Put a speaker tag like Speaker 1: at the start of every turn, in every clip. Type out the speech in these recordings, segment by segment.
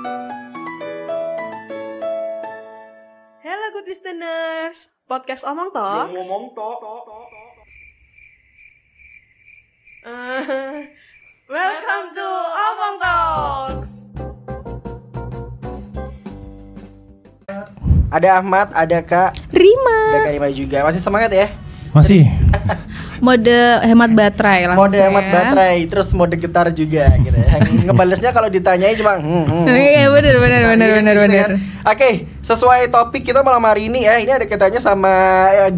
Speaker 1: Hello good listeners, podcast Omong Talks. Welcome to Omong Talks.
Speaker 2: Ada Ahmad, ada Kak
Speaker 3: Rima.
Speaker 2: Ada Kak Rima juga. Masih semangat ya?
Speaker 4: Masih.
Speaker 3: Mode hemat baterai langsung.
Speaker 2: Mode hemat baterai, terus mode getar juga gitu ya. Ngebalesnya kalau ditanyai cuma
Speaker 3: Iya benar.
Speaker 2: kan? Oke, sesuai topik kita malam hari ini ya. Ini ada kaitannya sama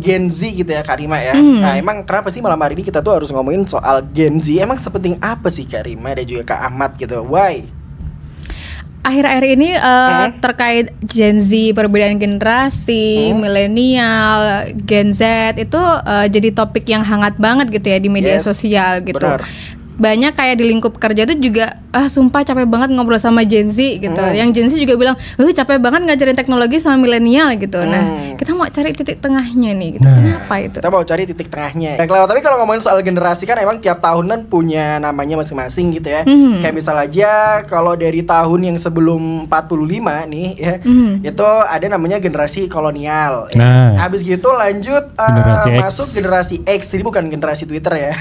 Speaker 2: Gen Z gitu ya Kak Rima ya. Nah, emang kenapa sih malam hari ini kita tuh harus ngomongin soal Gen Z? Emang sepenting apa sih Kak Rima dan juga Kak Ahmad gitu? Why?
Speaker 3: Akhir-akhir ini terkait Gen Z, perbedaan generasi, milenial, Gen Z itu jadi topik yang hangat banget gitu ya di media sosial gitu.
Speaker 2: Benar.
Speaker 3: Banyak kayak di lingkup kerja tuh juga sumpah capek banget ngobrol sama Gen Z gitu. Yang Gen Z juga bilang, capek banget ngajarin teknologi sama milenial gitu. Nah, kita mau cari titik tengahnya nih gitu. Kenapa itu?
Speaker 2: Kita mau cari titik tengahnya. Tapi kalau ngomongin soal generasi kan emang tiap tahunan punya namanya masing-masing gitu ya. Kayak misal aja kalau dari tahun yang sebelum 45 nih ya, itu ada namanya generasi kolonial.
Speaker 4: Nah,
Speaker 2: habis gitu lanjut
Speaker 4: generasi X.
Speaker 2: masuk generasi X. Ini bukan generasi Twitter ya.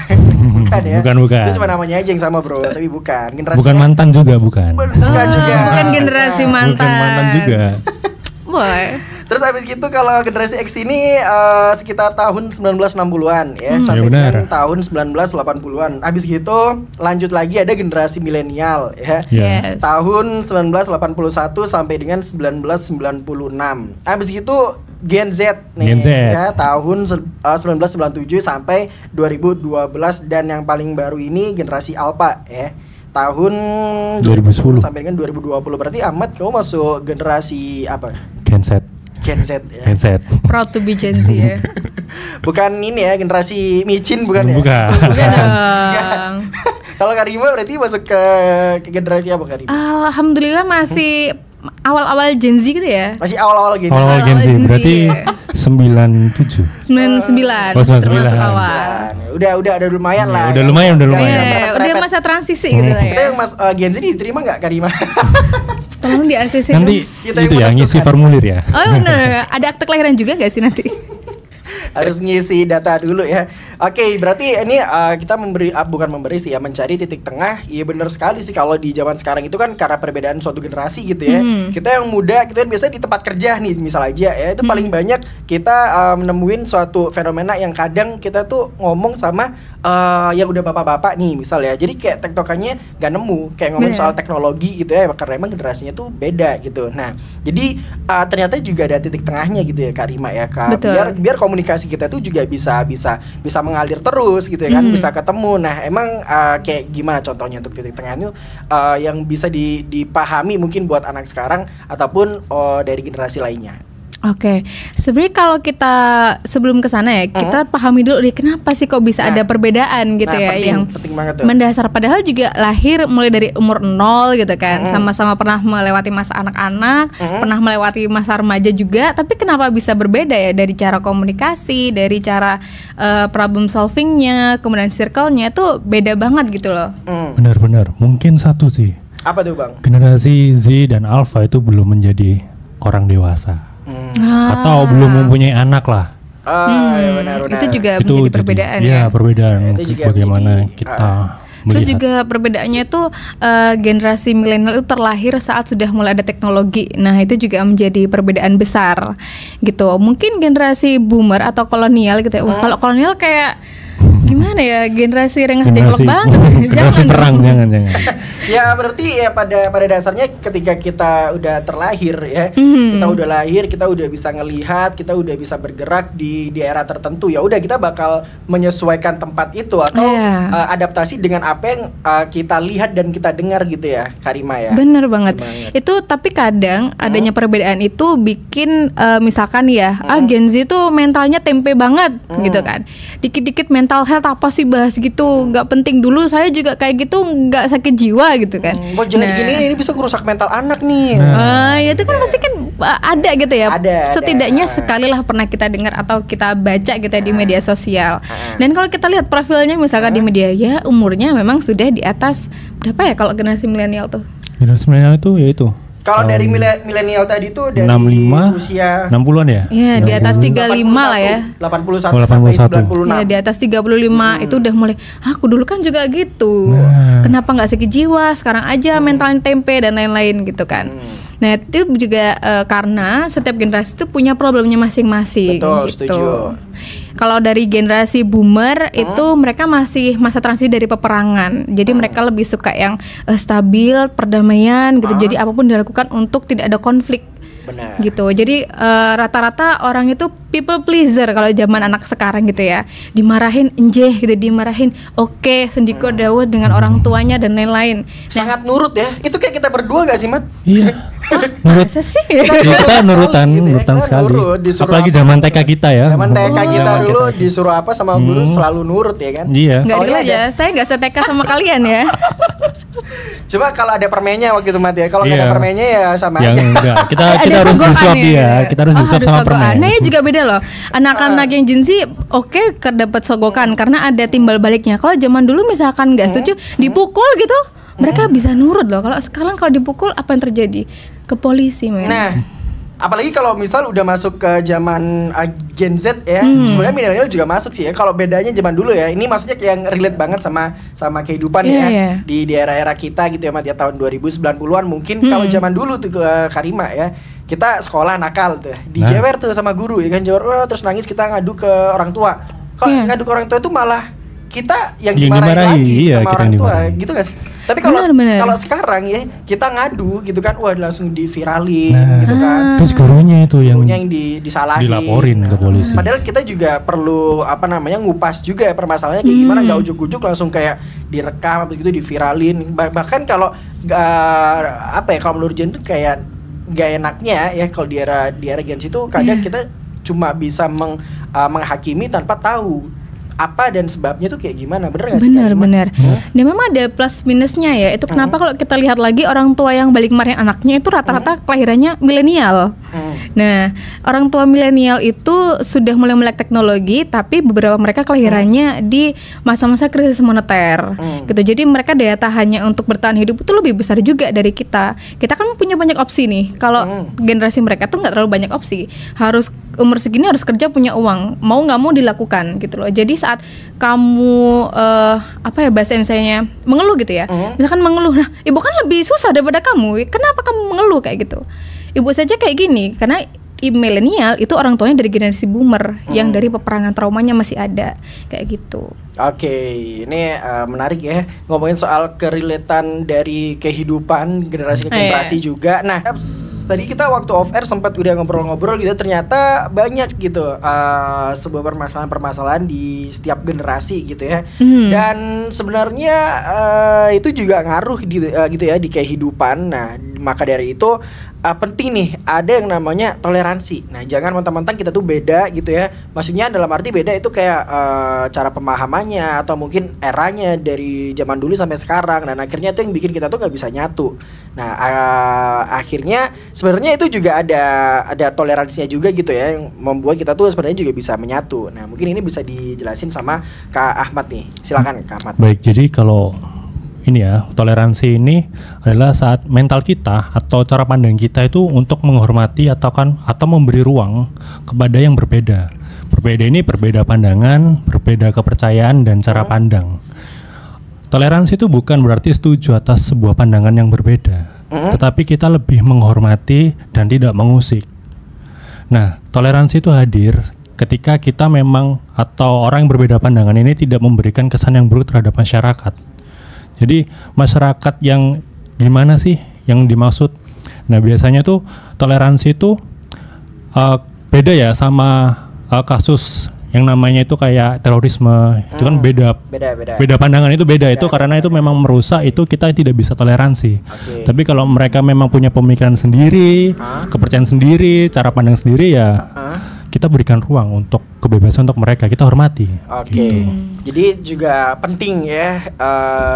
Speaker 2: Bukan ya.
Speaker 4: Bukan.
Speaker 2: Itu cuma namanya aja yang sama, Bro, tapi bukan. Generasi
Speaker 4: bukan
Speaker 2: X.
Speaker 4: mantan juga, bukan.
Speaker 2: Bukan juga.
Speaker 3: Bukan generasi mantan.
Speaker 4: Bukan mantan juga.
Speaker 3: Boleh.
Speaker 2: Terus habis gitu kalau generasi X ini sekitar tahun 1960-an ya, sampai
Speaker 4: benar.
Speaker 2: dengan tahun 1980-an. Habis gitu lanjut lagi ada generasi milenial ya.
Speaker 3: Yes.
Speaker 2: Tahun 1981 sampai dengan 1996. Habis gitu Gen Z nih
Speaker 4: Gen Z.
Speaker 2: ya, tahun 1997 sampai 2012, dan yang paling baru ini generasi Alpha ya. Tahun
Speaker 4: 2010
Speaker 2: sampai dengan 2020. Berarti Ahmad kamu masuk generasi apa?
Speaker 4: Gen Z.
Speaker 2: Gen Z ya.
Speaker 4: Gen Z.
Speaker 3: Proud to be Gen Z ya.
Speaker 2: Bukan ini ya, generasi micin bukan ya?
Speaker 4: Bukan.
Speaker 3: Bukan dong.
Speaker 2: Kalau Karima berarti masuk ke generasi apa Karima?
Speaker 3: Alhamdulillah masih awal-awal Gen Z gitu ya.
Speaker 2: Masih awal-awal Gen Z.
Speaker 4: Awal Gen Z
Speaker 3: Gen Z,
Speaker 4: berarti
Speaker 3: ya.
Speaker 4: 97.
Speaker 3: 99
Speaker 4: Oh, 99.
Speaker 3: termasuk awal.
Speaker 2: Udah lumayan lah.
Speaker 4: Udah lumayan.
Speaker 3: Iya, udah masa transisi gitu lah
Speaker 2: Kita
Speaker 3: ya.
Speaker 2: yang Gen Z diterima nggak Karima?
Speaker 3: Tolong di ACC
Speaker 4: Nanti
Speaker 2: Kita
Speaker 4: itu
Speaker 2: yang
Speaker 4: ya ngisi
Speaker 2: menentukan.
Speaker 4: formulir ya.
Speaker 3: Oh benar, ada akte kelahiran juga gak sih nanti?
Speaker 2: Harus ngisi data dulu ya. Oke, berarti ini kita mencari titik tengah. Iya benar sekali sih, kalau di zaman sekarang itu kan karena perbedaan suatu generasi gitu ya. Kita yang muda, kita kan biasanya di tempat kerja nih misal aja ya, itu paling banyak kita menemuin suatu fenomena yang kadang kita tuh ngomong sama yang udah bapak-bapak nih misal ya. Jadi kayak tektokannya gak nemu, kayak ngomong soal teknologi gitu ya, karena emang generasinya tuh beda gitu. Nah, jadi ternyata juga ada titik tengahnya gitu ya Kak Rima ya, Kak. Biar komunikasi kita tuh juga bisa mengalir terus gitu ya kan, bisa ketemu. Nah, emang kayak gimana contohnya untuk titik tengah itu yang bisa dipahami mungkin buat anak sekarang ataupun dari generasi lainnya?
Speaker 3: Oke, sebenarnya kalau kita sebelum ke sana ya, kita pahami dulu nih kenapa sih kok bisa ada perbedaan gitu ya,
Speaker 2: penting banget tuh.
Speaker 3: mendasar, padahal juga lahir mulai dari umur 0 gitu kan, sama-sama pernah melewati masa anak-anak, pernah melewati masa remaja juga, tapi kenapa bisa berbeda ya dari cara komunikasi, dari cara problem solvingnya, kemudian circle-nya itu beda banget gitu loh.
Speaker 4: Benar. Mungkin satu sih.
Speaker 2: Apa tuh Bang?
Speaker 4: Generasi Z dan Alpha itu belum menjadi orang dewasa. Atau belum mempunyai anak lah.
Speaker 2: Ya benar.
Speaker 3: Itu juga menjadi perbedaan ya.
Speaker 4: Iya, perbedaan
Speaker 2: Itu juga
Speaker 4: bagaimana
Speaker 2: menjadi,
Speaker 4: kita
Speaker 3: Terus
Speaker 4: melihat.
Speaker 3: juga perbedaannya tuh generasi milenial itu terlahir saat sudah mulai ada teknologi. Nah, itu juga menjadi perbedaan besar gitu. Mungkin generasi boomer atau kolonial gitu ya. Wah, kalau kolonial kayak gimana ya, generasi rengas jenglot banget.
Speaker 4: Generasi perang, jangan.
Speaker 2: Ya berarti ya pada dasarnya ketika kita udah terlahir ya, kita udah lahir, kita udah bisa ngelihat, kita udah bisa bergerak di era tertentu, ya udah kita bakal menyesuaikan tempat itu atau adaptasi dengan apa yang kita lihat dan kita dengar gitu ya, Karima ya.
Speaker 3: Bener banget. Itu tapi kadang adanya perbedaan itu bikin misalkan ya, Gen Z tuh mentalnya tempe banget gitu kan. Dikit-dikit mental health apa sih bahas gitu, nggak penting. Dulu saya juga kayak gitu, nggak sakit jiwa gitu kan.
Speaker 2: Jangan gini, ini bisa merusak mental anak nih.
Speaker 3: Ya itu kan pasti kan ada gitu ya. Setidaknya sekali lah pernah kita dengar atau kita baca gitu ya di media sosial. Dan kalau kita lihat profilnya misalkan di media, ya umurnya memang sudah di atas berapa ya kalau generasi milenial tuh?
Speaker 4: Generasi milenial itu ya itu
Speaker 2: Kalau dari milenial tadi tuh dari
Speaker 4: 65,
Speaker 2: usia
Speaker 4: 60-an ya?
Speaker 3: Iya, di atas 35 lah ya.
Speaker 2: 81
Speaker 4: Oh,
Speaker 2: sampai
Speaker 4: 81.
Speaker 2: 96.
Speaker 3: Ya, di atas 35 itu udah mulai, aku dulu kan juga gitu.
Speaker 4: Nah.
Speaker 3: Kenapa nggak sakit jiwa? Sekarang aja mentalnya tempe dan lain-lain gitu kan. Nah, itu juga karena setiap generasi itu punya problemnya masing-masing.
Speaker 2: Betul,
Speaker 3: gitu.
Speaker 2: setuju.
Speaker 3: Kalau dari generasi boomer itu mereka masih masa transisi dari peperangan. Jadi mereka lebih suka yang stabil, perdamaian gitu. Jadi apapun dilakukan untuk tidak ada konflik.
Speaker 2: Benar.
Speaker 3: Gitu. Jadi rata-rata orang itu people pleaser kalau zaman anak sekarang gitu ya. Dimarahin enjeh gitu, dimarahin oke, sendiko dawet dengan orang tuanya dan lain-lain.
Speaker 2: Sangat nurut ya. Itu kayak kita berdua gak sih, Mat?
Speaker 4: Iya. Nurut.
Speaker 3: Masa sih?
Speaker 4: Ya, kita nurutan,
Speaker 2: gitu ya.
Speaker 4: nurutan
Speaker 2: Kita
Speaker 4: sekali.
Speaker 2: nurut, disuruh
Speaker 4: Apalagi
Speaker 2: apa
Speaker 4: zaman
Speaker 2: juga.
Speaker 4: TK kita ya.
Speaker 2: Zaman TK kita
Speaker 4: Zaman
Speaker 2: dulu
Speaker 4: kita.
Speaker 2: disuruh apa sama guru selalu nurut ya kan?
Speaker 4: Iya.
Speaker 3: Nggak
Speaker 2: Soalnya
Speaker 3: dulu aja, saya nggak seteka sama kalian ya.
Speaker 2: Coba kalau ada permennya waktu itu, Mat ya. Kalau nggak ada
Speaker 4: Iya.
Speaker 2: permennya ya sama
Speaker 4: Yang
Speaker 2: aja.
Speaker 4: enggak. Kita
Speaker 3: Ada
Speaker 4: harus
Speaker 3: sogokan
Speaker 4: disuap
Speaker 3: ya.
Speaker 4: dia. Kita harus disuap
Speaker 3: harus
Speaker 4: sama
Speaker 3: sogokan.
Speaker 4: permen.
Speaker 3: Nah, ini juga beda loh. Anak-anak yang Gen Z oke dapat sogokan karena ada timbal baliknya. Kalau zaman dulu misalkan nggak setuju dipukul gitu, mereka bisa nurut loh. Kalau sekarang kalau dipukul apa yang terjadi? Ke polisi, men.
Speaker 2: Nah, apalagi kalau misal udah masuk ke zaman Gen Z ya, sebenarnya milenial juga masuk sih ya. Kalau bedanya zaman dulu ya, ini maksudnya yang relate banget sama kehidupan
Speaker 3: Iya,
Speaker 2: ya
Speaker 3: iya.
Speaker 2: di era-era kita gitu ya, Mat ya, tahun 2090-an mungkin. Kalau zaman dulu tuh Karima ya, kita sekolah nakal tuh, dijewer tuh sama guru ya kan, jewer, wah, terus nangis, kita ngadu ke orang tua. Kalau
Speaker 3: Iya.
Speaker 2: ngadu ke orang tua itu malah kita yang
Speaker 4: Yang
Speaker 2: dimarahin
Speaker 4: dimarahi,
Speaker 2: lagi
Speaker 4: iya,
Speaker 2: sama
Speaker 4: kita
Speaker 2: orang
Speaker 4: yang
Speaker 2: tua,
Speaker 4: dimarahi.
Speaker 2: gitu gak sih? Tapi kalau
Speaker 3: Benar.
Speaker 2: kalau sekarang ya kita ngadu gitu kan, wah langsung diviralin
Speaker 4: Nah.
Speaker 2: gitu kan.
Speaker 4: Terus gurunya itu yang
Speaker 2: Gurunya yang disalahin.
Speaker 4: dilaporin ke polisi.
Speaker 2: Padahal kita juga perlu apa namanya ngupas juga permasalahannya kayak gimana, nggak ujuk-ujuk langsung kayak direkam habis gitu diviralin. Bahkan kalau apa ya, kalau menurut Jen tuh kayak nggak enaknya ya kalau di era Gen Z itu kadang kita cuma bisa menghakimi tanpa tahu apa dan sebabnya tuh kayak gimana, bener nggak sih? Kak Ima?
Speaker 3: Benar. Dan memang ada plus minusnya ya. Itu kenapa kalau kita lihat lagi orang tua yang balik marahin anaknya itu rata-rata kelahirannya milenial. Nah, orang tua milenial itu sudah mulai melek teknologi, tapi beberapa mereka kelahirannya di masa-masa krisis moneter. Gitu. Jadi mereka daya tahannya untuk bertahan hidup itu lebih besar juga dari kita. Kita kan punya banyak opsi nih. Kalau generasi mereka tuh nggak terlalu banyak opsi. Harus umur segini harus kerja, punya uang, mau nggak mau dilakukan gitu loh. Jadi saat kamu apa ya bahasa Indonesianya, mengeluh gitu ya, misalkan mengeluh, nah ibu kan lebih susah daripada kamu, kenapa kamu mengeluh kayak gitu? Ibu saja kayak gini karena milenial itu orang tuanya dari generasi boomer yang dari peperangan traumanya masih ada kayak gitu.
Speaker 2: Oke, ini menarik ya ngomongin soal kerelataan dari kehidupan generasi ke generasi juga. Nah, tadi kita waktu off air sempat udah ngobrol-ngobrol gitu, ternyata banyak gitu sebuah permasalahan-permasalahan di setiap generasi gitu ya. Dan sebenarnya itu juga ngaruh gitu ya di kehidupan. Nah, maka dari itu penting nih ada yang namanya toleransi. Nah, jangan mentang-mentang kita tuh beda gitu ya. Maksudnya dalam arti beda itu kayak cara pemahamannya atau mungkin eranya dari zaman dulu sampai sekarang. Dan akhirnya itu yang bikin kita tuh nggak bisa nyatu. Nah, akhirnya sebenarnya itu juga ada toleransinya juga gitu ya, yang membuat kita tuh sebenarnya juga bisa menyatu. Nah, mungkin ini bisa dijelasin sama Kak Ahmad nih. Silakan Kak Ahmad.
Speaker 4: Baik, jadi kalau ini ya, toleransi ini adalah saat mental kita atau cara pandang kita itu untuk menghormati atau memberi ruang kepada yang berbeda. Berbeda ini berbeda pandangan, berbeda kepercayaan dan cara pandang. Toleransi itu bukan berarti setuju atas sebuah pandangan yang berbeda, tetapi kita lebih menghormati dan tidak mengusik. Nah, toleransi itu hadir ketika kita memang atau orang yang berbeda pandangan ini tidak memberikan kesan yang buruk terhadap masyarakat. Jadi masyarakat yang gimana sih yang dimaksud? Nah, biasanya tuh toleransi itu beda ya sama kasus yang namanya itu kayak terorisme. Itu kan beda pandangan, itu beda itu karena itu memang merusak, itu kita tidak bisa toleransi. Tapi kalau mereka memang punya pemikiran sendiri, kepercayaan sendiri, cara pandang sendiri ya kita berikan ruang untuk kebebasan untuk mereka, kita hormati.
Speaker 2: Oke.
Speaker 4: Gitu.
Speaker 2: Jadi juga penting ya,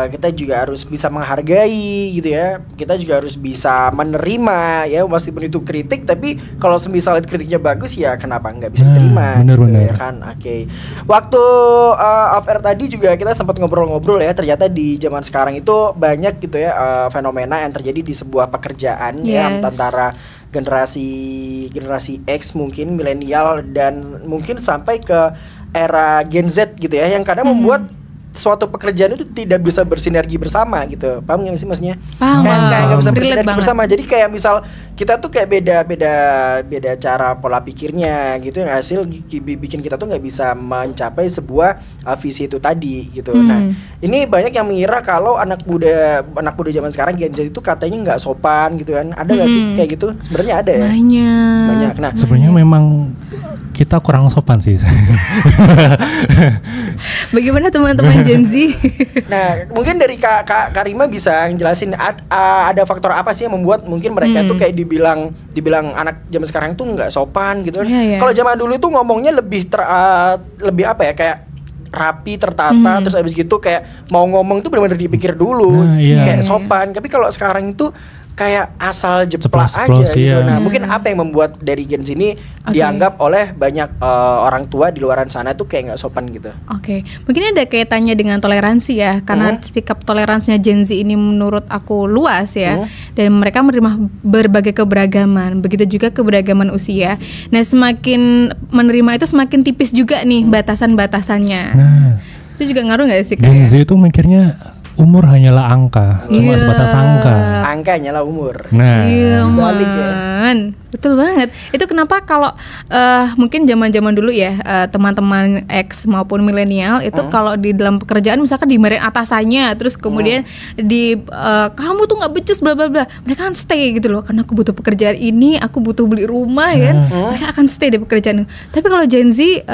Speaker 2: kita juga harus bisa menghargai gitu ya. Kita juga harus bisa menerima ya, meskipun itu kritik, tapi kalau semisal kritiknya bagus ya kenapa nggak bisa terima?
Speaker 4: Bener-bener.
Speaker 2: Gitu ya kan. Oke. Waktu off air tadi juga kita sempat ngobrol-ngobrol ya. Ternyata di zaman sekarang itu banyak gitu ya fenomena yang terjadi di sebuah pekerjaan ya, antara generasi X mungkin milenial dan mungkin sampai ke era Gen Z gitu ya, yang kadang membuat suatu pekerjaan itu tidak bisa bersinergi bersama gitu. Paham nggak sih maksudnya?
Speaker 3: Paham.
Speaker 2: Kayak nggak bisa
Speaker 3: Relate
Speaker 2: bersinergi
Speaker 3: banget.
Speaker 2: bersama. Jadi kayak misal kita tuh kayak beda cara pola pikirnya gitu, yang hasil bikin kita tuh nggak bisa mencapai sebuah visi itu tadi gitu. Nah, ini banyak yang mengira kalau anak muda zaman sekarang Gen Z itu katanya nggak sopan gitu kan. Ada nggak sih kayak gitu? Sebenarnya ada ya. Banyak. Nah,
Speaker 4: Sebenarnya memang kita kurang sopan sih.
Speaker 3: Bagaimana teman-teman Gen Z?
Speaker 2: nah mungkin dari Kak Karima bisa jelasin ada faktor apa sih yang membuat mungkin mereka tuh kayak dibilang anak zaman sekarang tuh nggak sopan gitu. Kalau zaman dulu tuh ngomongnya lebih apa ya, kayak rapi, tertata, terus abis gitu kayak mau ngomong tuh benar-benar dipikir dulu, kayak sopan. Tapi kalau sekarang itu kayak asal jeplak aja gitu.
Speaker 4: Iya.
Speaker 2: Nah, mungkin apa yang membuat dari Gen Z ini dianggap oleh banyak orang tua di luaran sana tuh kayak nggak sopan gitu?
Speaker 3: Oke, mungkin ada kaitannya dengan toleransi ya, karena sikap toleransinya Gen Z ini menurut aku luas ya, dan mereka menerima berbagai keberagaman, begitu juga keberagaman usia. Nah, semakin menerima itu semakin tipis juga nih batasan-batasannya.
Speaker 4: Nah,
Speaker 3: Itu juga ngaruh nggak sih
Speaker 4: Gen
Speaker 3: Kak?
Speaker 4: Z itu mikirnya umur hanyalah angka, cuma sebatas angka.
Speaker 2: Angkanya lah umur.
Speaker 4: Nah,
Speaker 3: Iya,
Speaker 2: balik ya.
Speaker 3: Man. Betul banget. Itu kenapa kalau mungkin zaman-zaman dulu ya, teman-teman X maupun milenial itu kalau di dalam pekerjaan misalkan dimarahin atasannya, terus kemudian kamu tuh nggak becus bla bla bla, mereka kan stay gitu loh, karena aku butuh pekerjaan ini, aku butuh beli rumah kan, mereka akan stay di pekerjaan. Tapi kalau Gen Z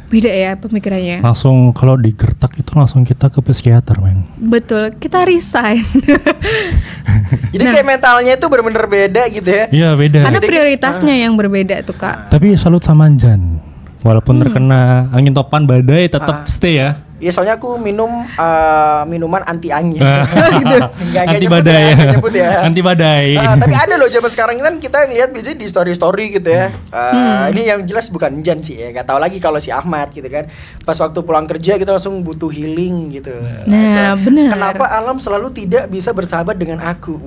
Speaker 3: beda ya pemikirannya.
Speaker 4: langsung kalau digertak itu langsung kita ke psikiater, men.
Speaker 3: Betul, kita resign.
Speaker 2: Jadi kayak mentalnya itu benar-benar beda gitu ya.
Speaker 4: Iya, beda.
Speaker 3: Karena prioritasnya yang berbeda tuh Kak.
Speaker 4: Tapi salut sama Anjan. Walaupun terkena angin topan badai tetap stay ya.
Speaker 2: Iya, soalnya aku minum minuman anti angin.
Speaker 4: Anti badai. Anti badai.
Speaker 2: Tapi ada loh zaman sekarang kan kita ngeliat biasanya di story gitu ya. Ini yang jelas bukan Jan sih ya. Gak tahu lagi kalau si Ahmad gitu kan. Pas waktu pulang kerja kita langsung butuh healing gitu.
Speaker 3: Nah, benar.
Speaker 2: Kenapa alam selalu tidak bisa bersahabat dengan aku?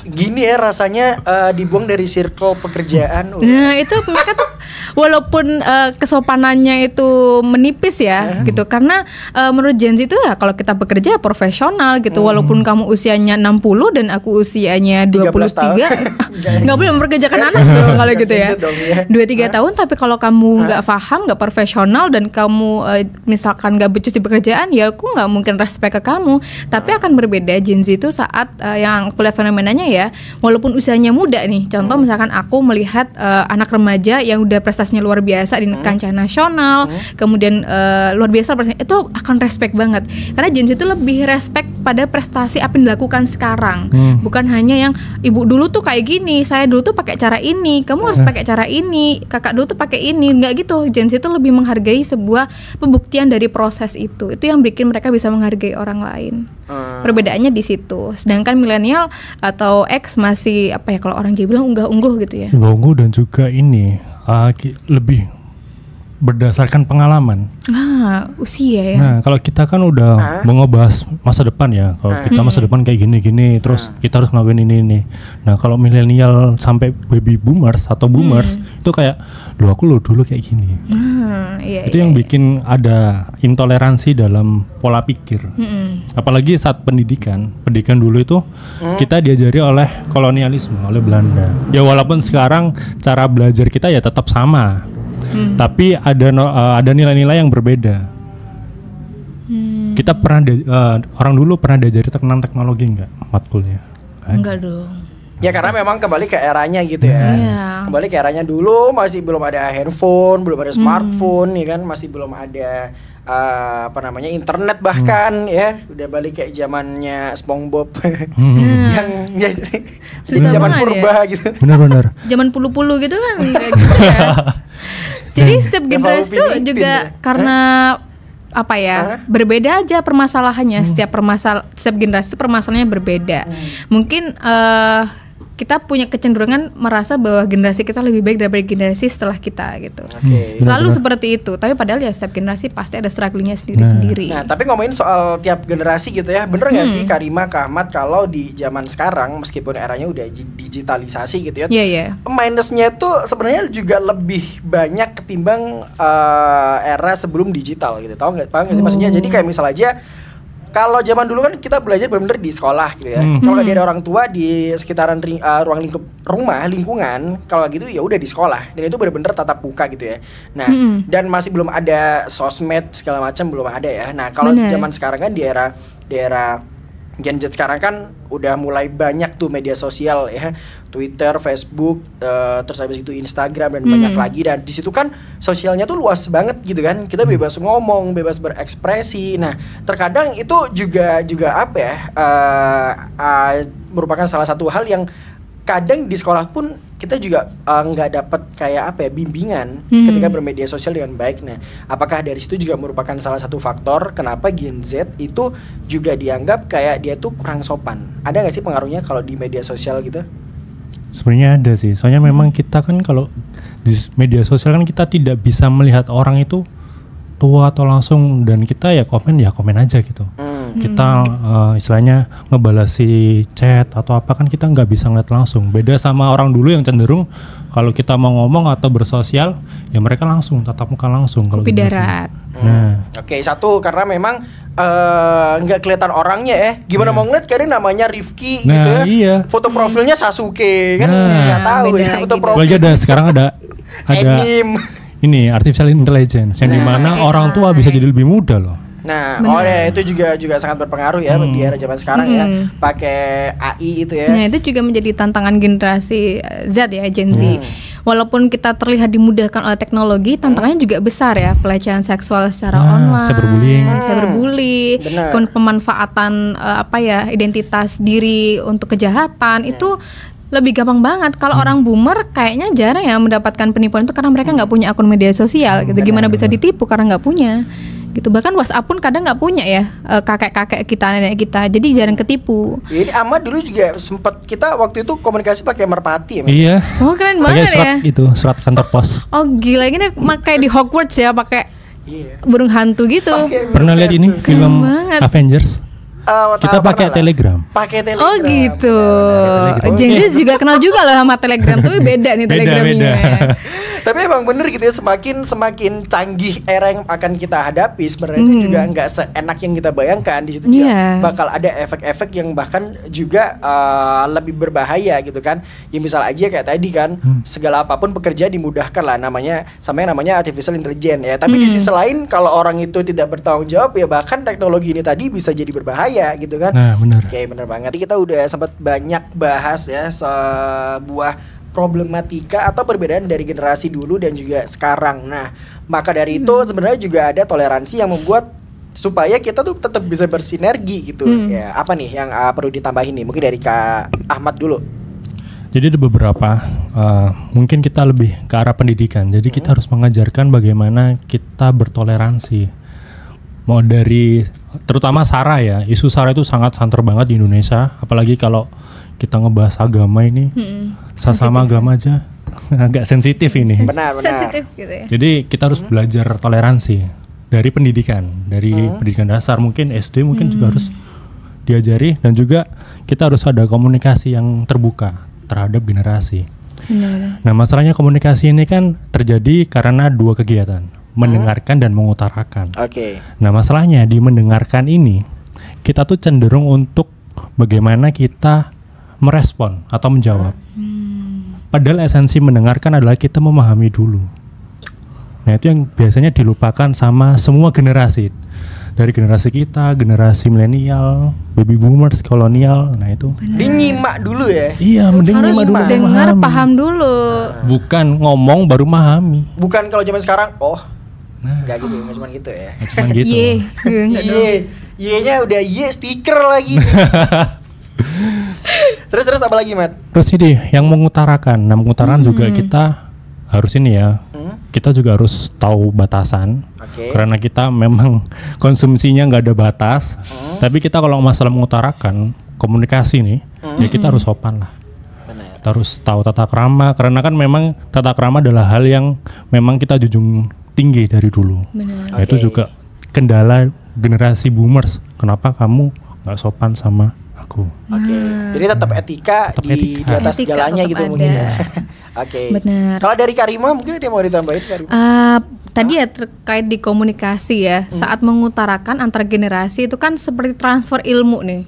Speaker 2: Gini ya rasanya dibuang dari circle pekerjaan.
Speaker 3: Nah itu mereka tuh walaupun kesopanannya itu menipis ya gitu, karena menurut Gen Z itu ya kalau kita bekerja profesional gitu, walaupun kamu usianya 60 dan aku usianya 23 nggak boleh memperkerjakan anak dong kalau gitu ya. 2-3 tahun, tapi kalau kamu nggak paham, nggak profesional dan kamu misalkan nggak becus di pekerjaan, ya aku nggak mungkin respect ke kamu. Tapi akan berbeda Gen Z itu saat yang aku lihat fenomenanya ya, walaupun usianya muda nih, contoh misalkan aku melihat anak remaja yang udah prestasinya luar biasa di kancah nasional, kemudian luar biasa itu akan respect banget, karena Gen Z itu lebih respect pada prestasi apa yang dilakukan sekarang, bukan hanya yang ibu dulu tuh kayak gini, saya dulu tuh pakai cara ini, kamu harus pakai cara ini, kakak dulu tuh pakai ini, nggak gitu. Gen Z itu lebih menghargai sebuah pembuktian dari proses itu yang bikin mereka bisa menghargai orang lain. Perbedaannya di situ. Sedangkan milenial atau X masih apa ya, kalau orang Jawa bilang unggah-ungguh gitu ya.
Speaker 4: Unggah-ungguh dan juga ini lebih berdasarkan pengalaman.
Speaker 3: Usia ya.
Speaker 4: Nah, kalau kita kan udah mau ngebahas masa depan ya. Kalau kita masa depan kayak gini-gini, terus kita harus ngelakuin ini. Nah, kalau milenial sampai baby boomers atau boomers itu kayak, aku dulu kayak gini. Itu yang bikin ada intoleransi dalam pola pikir. Apalagi saat pendidikan dulu itu kita diajari oleh kolonialisme, oleh Belanda. Ya walaupun sekarang cara belajar kita ya tetap sama. Tapi ada nilai-nilai yang berbeda. Kita pernah orang dulu pernah diajari tentang teknologi nggak matkulnya?
Speaker 3: Enggak dong.
Speaker 2: Ya karena memang kembali ke eranya gitu ya. Kembali ke eranya dulu masih belum ada handphone, belum ada smartphone, ya kan, masih belum ada apa namanya internet bahkan ya udah balik kayak zamannya SpongeBob yang ya,
Speaker 3: Susah
Speaker 2: zaman
Speaker 3: banget
Speaker 2: purba gitu.
Speaker 4: Benar-benar.
Speaker 3: Zaman pulu-pulu gitu kan kayak gitu ya. Jadi setiap generasi tuh
Speaker 2: Filipin
Speaker 3: juga
Speaker 2: ya?
Speaker 3: karena apa ya berbeda aja permasalahannya. Setiap generasi itu permasalahannya berbeda. Mungkin kita punya kecenderungan merasa bahwa generasi kita lebih baik daripada generasi setelah kita gitu.
Speaker 2: Oke.
Speaker 3: Selalu seperti itu. Tapi padahal ya setiap generasi pasti ada strugglingnya sendiri-sendiri.
Speaker 2: Nah, tapi ngomongin soal tiap generasi gitu ya, bener nggak sih Karima, Kak Ahmad, kalau di zaman sekarang meskipun eranya udah digitalisasi gitu ya,
Speaker 3: Iya.
Speaker 2: minusnya tuh sebenarnya juga lebih banyak ketimbang era sebelum digital gitu. Paham nggak sih maksudnya? Jadi kayak misal aja kalau zaman dulu kan kita belajar benar-benar di sekolah gitu ya. Kalau nggak ada orang tua di sekitaran ruang lingkup lingkungan, kalau gitu ya udah di sekolah. Dan itu benar-benar tatap muka gitu ya. Nah, dan masih belum ada sosmed segala macam, belum ada ya. Nah, kalau zaman sekarang kan di era Gen Z sekarang kan udah mulai banyak tuh media sosial ya, Twitter, Facebook, terus habis itu Instagram dan banyak lagi. Dan di situ kan sosialnya tuh luas banget gitu kan, kita bebas ngomong, bebas berekspresi. Nah terkadang itu juga apa ya, merupakan salah satu hal yang kadang di sekolah pun kita juga nggak dapat kayak apa ya, bimbingan ketika bermedia sosial dengan baik. Nah, apakah dari situ juga merupakan salah satu faktor kenapa Gen Z itu juga dianggap kayak dia tuh kurang sopan? Ada nggak sih pengaruhnya kalau di media sosial gitu?
Speaker 4: Sebenarnya ada sih. Soalnya memang kita kan kalau di media sosial kan kita tidak bisa melihat orang itu tua atau langsung, dan kita ya komen aja gitu. Kita istilahnya ngebalasi chat atau apa kan kita nggak bisa ngeliat langsung. Beda sama orang dulu yang cenderung kalau kita mau ngomong atau bersosial ya mereka langsung tatap muka langsung.
Speaker 3: Kopi darat.
Speaker 4: Nah,
Speaker 2: Oke, satu karena memang nggak kelihatan orangnya ya. Gimana mau ngeliat kadang namanya Rifki gitu ya.
Speaker 4: Iya.
Speaker 2: Foto profilnya Sasuke kan nggak tahu
Speaker 3: beda
Speaker 2: ya
Speaker 3: lagi
Speaker 2: foto
Speaker 3: deh.
Speaker 2: profil.
Speaker 4: lagi sekarang ada
Speaker 2: Anime.
Speaker 4: ini artificial intelligence yang dimana orang tua bisa jadi lebih muda loh.
Speaker 2: Nah, ya itu juga sangat berpengaruh ya di era zaman sekarang ya, pakai AI itu ya.
Speaker 3: Nah itu juga menjadi tantangan generasi Z ya, Gen Z. Walaupun kita terlihat dimudahkan oleh teknologi, tantangannya juga besar ya, pelecehan seksual secara online, cyberbullying, kemudian pemanfaatan identitas diri untuk kejahatan itu lebih gampang banget. Kalau orang boomer kayaknya jarang ya mendapatkan penipuan itu karena mereka nggak punya akun media sosial gitu. Gimana bisa ditipu karena nggak punya gitu. Bahkan WhatsApp pun kadang nggak punya ya, kakek-kakek kita, nenek kita, jadi jarang ketipu.
Speaker 2: Ini Ahmad dulu juga sempat kita waktu itu komunikasi pakai merpati ya, Mas?
Speaker 4: Iya.
Speaker 3: Oh keren
Speaker 4: Pakai
Speaker 3: banget
Speaker 4: surat
Speaker 3: ya.
Speaker 4: itu, surat kantor pos.
Speaker 3: Oh gila, ini kayak di Hogwarts ya, pakai burung hantu gitu.
Speaker 4: Pernah lihat ini film
Speaker 3: banget.
Speaker 4: Avengers? Kita pakai Telegram.
Speaker 2: Pakai Telegram.
Speaker 3: Oh gitu.
Speaker 4: Telegram.
Speaker 3: Gen Z juga kenal juga lah sama Telegram, tapi beda nih Telegramnya.
Speaker 2: Tapi emang bener gitu ya, semakin canggih era yang akan kita hadapi sebenarnya itu juga nggak seenak yang kita bayangkan. Di situ juga bakal ada efek-efek yang bahkan juga lebih berbahaya gitu kan. Ya misal aja kayak tadi kan, segala apapun pekerjaan dimudahkan lah, namanya artificial intelligence ya. Tapi di sisi lain kalau orang itu tidak bertanggung jawab ya bahkan teknologi ini tadi bisa jadi berbahaya gitu kan.
Speaker 4: Nah, benar.
Speaker 2: Oke, benar banget. Kita udah sempat banyak bahas ya sebuah problematika atau perbedaan dari generasi dulu dan juga sekarang. Nah, maka dari itu sebenarnya juga ada toleransi yang membuat supaya kita tuh tetap bisa bersinergi gitu. Ya, apa nih yang perlu ditambahin nih? Mungkin dari Kak Ahmad dulu.
Speaker 4: Jadi ada beberapa, mungkin kita lebih ke arah pendidikan. Jadi kita harus mengajarkan bagaimana kita bertoleransi. Mau dari terutama SARA ya, isu SARA itu sangat santer banget di Indonesia, apalagi kalau kita ngebahas agama ini, sesama agama aja agak sensitif ini.
Speaker 2: Benar.
Speaker 3: Sensitif gitu ya.
Speaker 4: Jadi kita harus belajar toleransi dari pendidikan, dari pendidikan dasar, mungkin SD mungkin juga harus diajari, dan juga kita harus ada komunikasi yang terbuka terhadap generasi.
Speaker 3: Benar.
Speaker 4: Nah, masalahnya komunikasi ini kan terjadi karena dua kegiatan, mendengarkan dan mengutarakan.
Speaker 2: Oke.
Speaker 4: Nah, masalahnya di mendengarkan ini kita tuh cenderung untuk bagaimana kita merespon atau menjawab. Padahal esensi mendengarkan adalah kita memahami dulu. Nah, itu yang biasanya dilupakan sama semua generasi. Dari generasi kita, generasi milenial, baby boomers, kolonial. Nah, itu.
Speaker 2: Nyimak dulu ya.
Speaker 4: Iya, mending
Speaker 3: Harus
Speaker 4: dulu.
Speaker 3: dengar, paham dulu.
Speaker 4: Bukan ngomong baru memahami.
Speaker 2: Bukan kalau zaman sekarang, Enggak gitu, enggak cuma gitu ya.
Speaker 4: Nggak cuman gitu.
Speaker 3: Enggak dong.
Speaker 2: Y-nya udah stiker lagi. Terus apa lagi, Mat?
Speaker 4: Terus ini yang mengutarakan. Nah, mengutarakan juga kita harus ini ya. Kita juga harus tahu batasan.
Speaker 2: Oke.
Speaker 4: Karena kita memang konsumsinya nggak ada batas. Tapi kita kalau masalah mengutarakan komunikasi nih, ya kita harus sopan lah.
Speaker 2: Benar.
Speaker 4: Kita harus tahu tata krama. Karena kan memang tata krama adalah hal yang memang kita junjung tinggi dari dulu.
Speaker 3: Benar.
Speaker 4: Nah, itu
Speaker 2: Oke.
Speaker 4: juga kendala generasi boomers. Kenapa kamu nggak sopan sama aku?
Speaker 2: Oke. Jadi tetap etika
Speaker 4: Tetap
Speaker 2: di
Speaker 4: etika.
Speaker 2: atas
Speaker 3: Etika
Speaker 2: segalanya
Speaker 3: tetap
Speaker 2: gitu
Speaker 3: ada.
Speaker 2: mungkin ya. Oke.
Speaker 3: Benar.
Speaker 2: Kalau dari Karima mungkin ada yang mau ditambahin, Karima?
Speaker 3: Tadi ya terkait di komunikasi ya, saat mengutarakan antar generasi itu kan seperti transfer ilmu nih.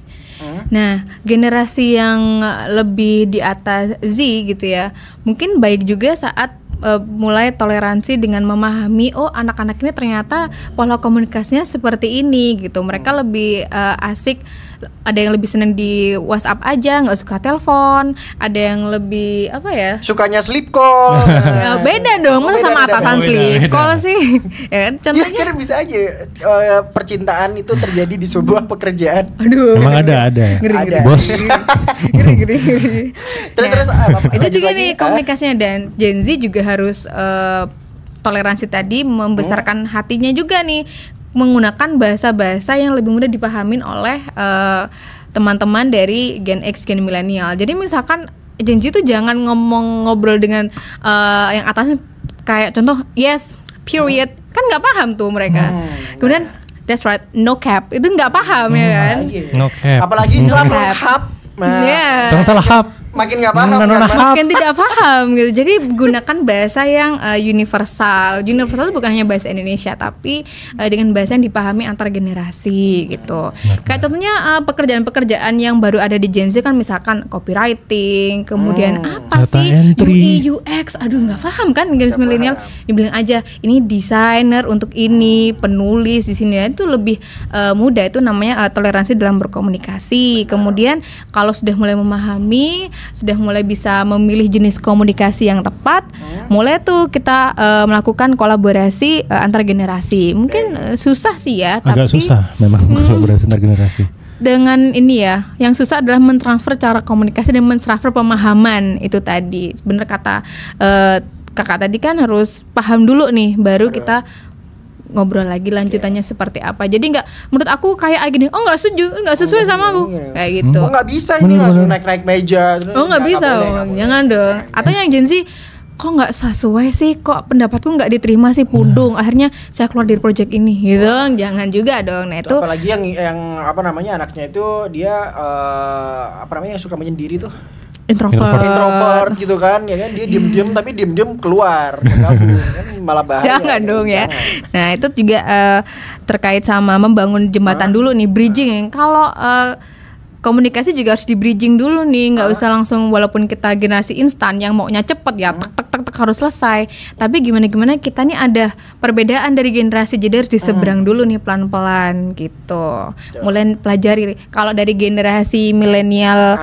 Speaker 3: Nah, generasi yang lebih di atas Z gitu ya, mungkin baik juga saat mulai toleransi dengan memahami anak-anak ini ternyata pola komunikasinya seperti ini gitu. Mereka lebih asik, ada yang lebih senang di WhatsApp aja, nggak suka telepon, ada yang lebih apa ya?
Speaker 2: Sukanya sleep call.
Speaker 3: Ya, beda dong, masa sama
Speaker 2: Beda,
Speaker 3: atasan
Speaker 4: beda.
Speaker 3: sleep
Speaker 4: Beda.
Speaker 3: call sih. Ya kan,
Speaker 2: Ya
Speaker 3: contohnya
Speaker 2: kan bisa aja percintaan itu terjadi di sebuah pekerjaan.
Speaker 3: aduh.
Speaker 4: Emang ada.
Speaker 2: Ada.
Speaker 4: Bos.
Speaker 3: Geri.
Speaker 2: Terus apa?
Speaker 3: Itu
Speaker 2: Lanjut
Speaker 3: juga
Speaker 2: lagi.
Speaker 3: nih komunikasinya, dan Gen Z juga harus toleransi tadi membesarkan hatinya juga nih, menggunakan bahasa-bahasa yang lebih mudah dipahamin oleh teman-teman dari Gen X, Gen milenial. Jadi misalkan Gen Z itu jangan ngobrol dengan yang atasnya kayak contoh yes, period, kan nggak paham tuh mereka. Kemudian that's right, no cap, itu nggak paham ya kan.
Speaker 4: No cap.
Speaker 2: Apalagi setelah
Speaker 3: cap.
Speaker 2: melahap. Nah,
Speaker 3: Iya.
Speaker 4: Jangan salah hap.
Speaker 2: makin nggak paham.
Speaker 4: Nona
Speaker 2: kan, Mat?
Speaker 4: hap.
Speaker 3: Makin tidak paham gitu. Jadi gunakan bahasa yang universal. Universal itu bukan hanya bahasa Indonesia, tapi dengan bahasa yang dipahami antar generasi gitu. Kayak contohnya pekerjaan-pekerjaan yang baru ada di Gen Z kan, misalkan copywriting, kemudian apa
Speaker 4: Data
Speaker 3: sih
Speaker 4: entry.
Speaker 3: UI UX. Aduh nggak paham kan generasi milenial. Dibilang aja ini desainer untuk ini, penulis di sini, itu lebih mudah. Itu namanya toleransi dalam berkomunikasi. Kemudian kalau sudah mulai memahami, sudah mulai bisa memilih jenis komunikasi yang tepat, mulai tuh kita melakukan kolaborasi antar generasi. Mungkin susah sih ya,
Speaker 4: Agak
Speaker 3: tapi
Speaker 4: susah memang kolaborasi antar generasi.
Speaker 3: dengan ini ya, yang susah adalah mentransfer cara komunikasi dan mentransfer pemahaman itu tadi. Bener kata kakak tadi kan, harus paham dulu nih, baru kita ngobrol lagi lanjutannya seperti apa. Jadi nggak, menurut aku kayak gini, nggak setuju, nggak sesuai sama aku, kayak gitu.
Speaker 2: Oh nggak bisa ini
Speaker 4: Bener-bener.
Speaker 2: langsung naik meja.
Speaker 3: Oh nggak bisa, jangan dong. Atau yang Gen Z, kok nggak sesuai sih, kok pendapatku nggak diterima sih, pudung, akhirnya saya keluar dari project ini, gitu. Jangan juga dong. Nah itu
Speaker 2: Apalagi yang apa namanya, anaknya itu dia apa namanya, yang suka menyendiri tuh. Introvert gitu kan, ya kan, dia diem-diem tapi diem-diem keluar bergabung, kan malah bahaya.
Speaker 3: Jangan dong ya.
Speaker 2: Jangan.
Speaker 3: Nah itu juga terkait sama membangun jembatan dulu nih, bridging. Kalau komunikasi juga harus di bridging dulu nih, nggak usah langsung, walaupun kita generasi instan yang maunya cepet ya, tek harus selesai. Tapi gimana kita nih ada perbedaan dari generasi, jadi harus diseberang dulu nih pelan-pelan gitu. Mulai pelajari. Kalau dari generasi milenial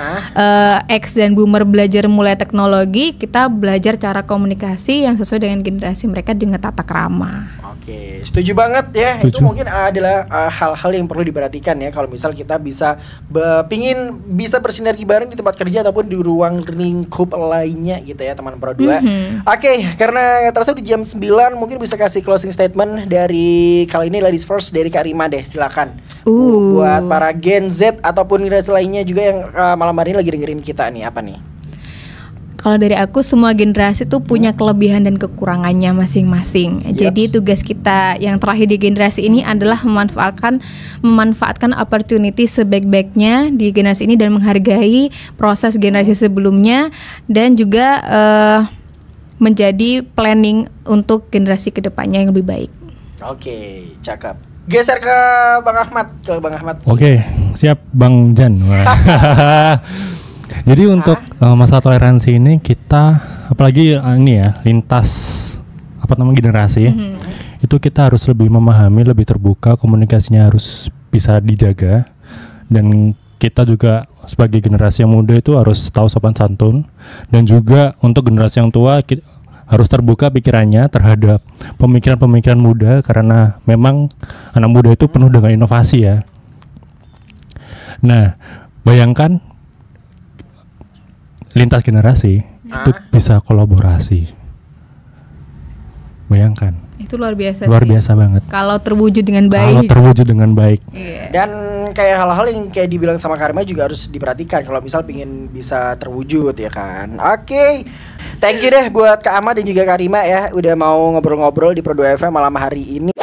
Speaker 3: X dan boomer belajar mulai teknologi, kita belajar cara komunikasi yang sesuai dengan generasi mereka dengan tata krama.
Speaker 2: Oke, setuju banget ya. Itu
Speaker 4: Setuju.
Speaker 2: mungkin adalah hal-hal yang perlu diperhatikan ya, kalau misal kita bisa pingin bisa bersinergi bareng di tempat kerja ataupun di ruang lingkup lainnya gitu ya, teman Pro 2. Oke, karena terasa di jam 9, mungkin bisa kasih closing statement dari kali ini, ladies first, dari Kak Rima deh, silakan. Buat para Gen Z ataupun generasi lainnya juga yang malam hari ini lagi dengerin kita nih, apa nih?
Speaker 3: Kalau dari aku, semua generasi tuh punya kelebihan dan kekurangannya masing-masing. Jadi tugas kita yang terakhir di generasi ini adalah memanfaatkan opportunity sebaik-baiknya di generasi ini dan menghargai proses generasi sebelumnya, dan juga menjadi planning untuk generasi kedepannya yang lebih baik.
Speaker 2: Oke, cakep. Geser ke Bang Ahmad,
Speaker 4: Oke, siap Bang Jan. Wah. Jadi untuk masalah toleransi ini, kita apalagi ini ya, lintas apa namanya generasi, itu kita harus lebih memahami, lebih terbuka, komunikasinya harus bisa dijaga, dan kita juga sebagai generasi yang muda itu harus tahu sopan santun, dan juga untuk generasi yang tua harus terbuka pikirannya terhadap pemikiran-pemikiran muda, karena memang anak muda itu penuh dengan inovasi ya. Nah, bayangkan lintas generasi itu bisa kolaborasi. Bayangkan.
Speaker 3: Itu luar biasa
Speaker 4: Luar
Speaker 3: sih.
Speaker 4: biasa banget.
Speaker 3: Kalau terwujud dengan
Speaker 4: Kalau
Speaker 3: baik.
Speaker 4: terwujud dengan baik.
Speaker 3: Iya.
Speaker 2: Dan kayak hal-hal yang kayak dibilang sama Karima juga harus diperhatikan kalau misal pingin bisa terwujud ya kan. Oke. Thank you deh buat Kak Ama dan juga Karima ya udah mau ngobrol-ngobrol di Pro 2 FM malam hari ini.